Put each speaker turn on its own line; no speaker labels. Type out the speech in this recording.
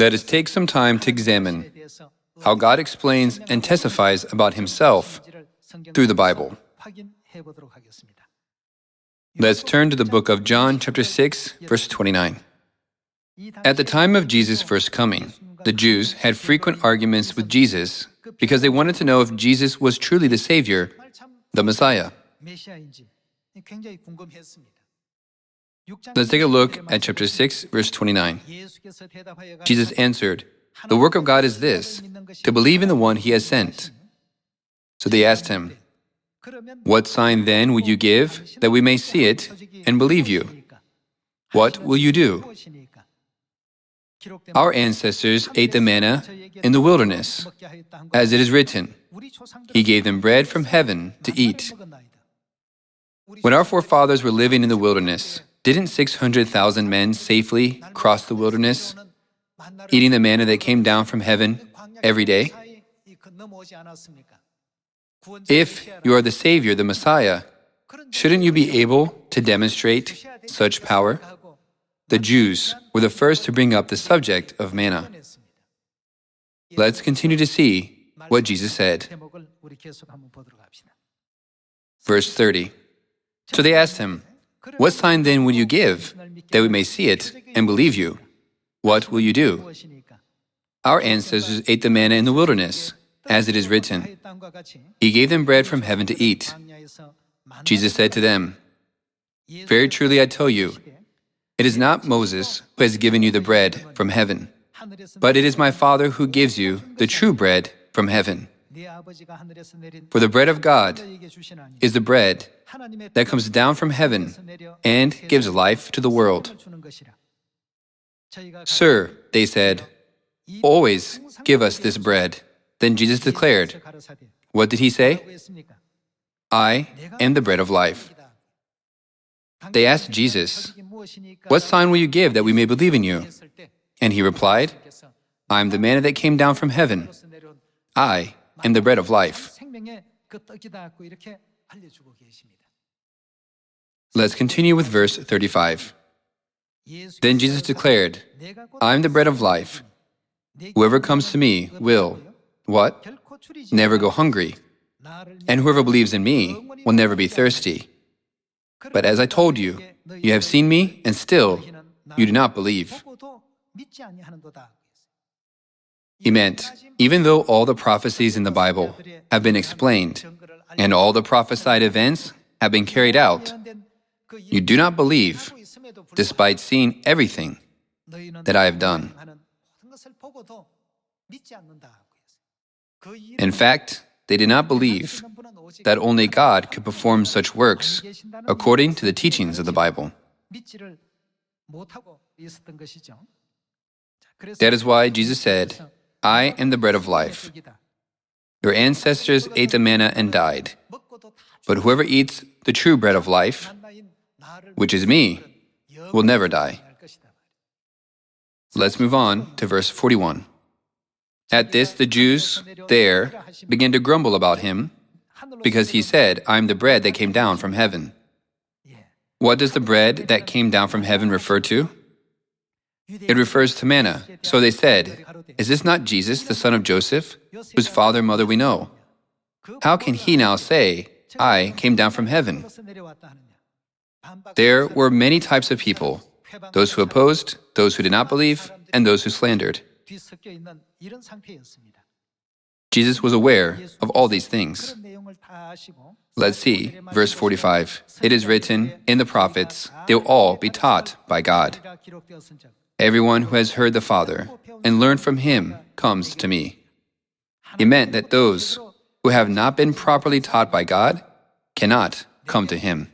Let us take some time to examine how God explains and testifies about Himself through the Bible. Let's turn to the book of John, chapter 6, verse 29. At the time of Jesus' first coming, the Jews had frequent arguments with Jesus because they wanted to know if Jesus was truly the Savior, the Messiah. Let's take a look at chapter 6, verse 29. Jesus answered, "The work of God is this, to believe in the one He has sent." So they asked Him, "What sign then will you give that we may see it and believe you? What will you do?" Our ancestors ate the manna in the wilderness, as it is written, "He gave them bread from heaven to eat." When our forefathers were living in the wilderness, didn't 600,000 men safely cross the wilderness, eating the manna that came down from heaven every day? If you are the Savior, the Messiah, shouldn't you be able to demonstrate such power? The Jews were the first to bring up the subject of manna. Let's continue to see what Jesus said. Verse 30. So they asked Him, "What sign then will you give that we may see it and believe you? What will you do?" Our ancestors ate the manna in the wilderness, as it is written, "He gave them bread from heaven to eat." Jesus said to them, "Very truly I tell you, it is not Moses who has given you the bread from heaven, but it is my Father who gives you the true bread from heaven. For the bread of God is the bread that comes down from heaven and gives life to the world." "Sir," they said, "always give us this bread." Then Jesus declared, what did He say? "I am the bread of life." They asked Jesus, "What sign will you give that we may believe in you?" And He replied, "I am the manna that came down from heaven. I am the bread of life." Let's continue with verse 35. Then Jesus declared, "I am the bread of life. Whoever comes to me will," what? "Never go hungry. And whoever believes in me will never be thirsty. But as I told you, you have seen me, and still you do not believe." He meant, even though all the prophecies in the Bible have been explained, and all the prophesied events have been carried out, you do not believe, despite seeing everything that I have done. In fact, they did not believe that only God could perform such works according to the teachings of the Bible. That is why Jesus said, "I am the bread of life. Your ancestors ate the manna and died. But whoever eats the true bread of life, which is me, will never die." Let's move on to verse 41. At this, the Jews there began to grumble about Him because He said, "I am the bread that came down from heaven." What does the bread that came down from heaven refer to? It refers to manna. So they said, "Is this not Jesus, the son of Joseph, whose father and mother we know? How can He now say, 'I came down from heaven'?" There were many types of people, those who opposed, those who did not believe, and those who slandered. Jesus was aware of all these things. Let's see, verse 45. It is written in the prophets, they will all be taught by God. Everyone who has heard the Father and learned from Him comes to me. He meant that those who have not been properly taught by God cannot come to Him.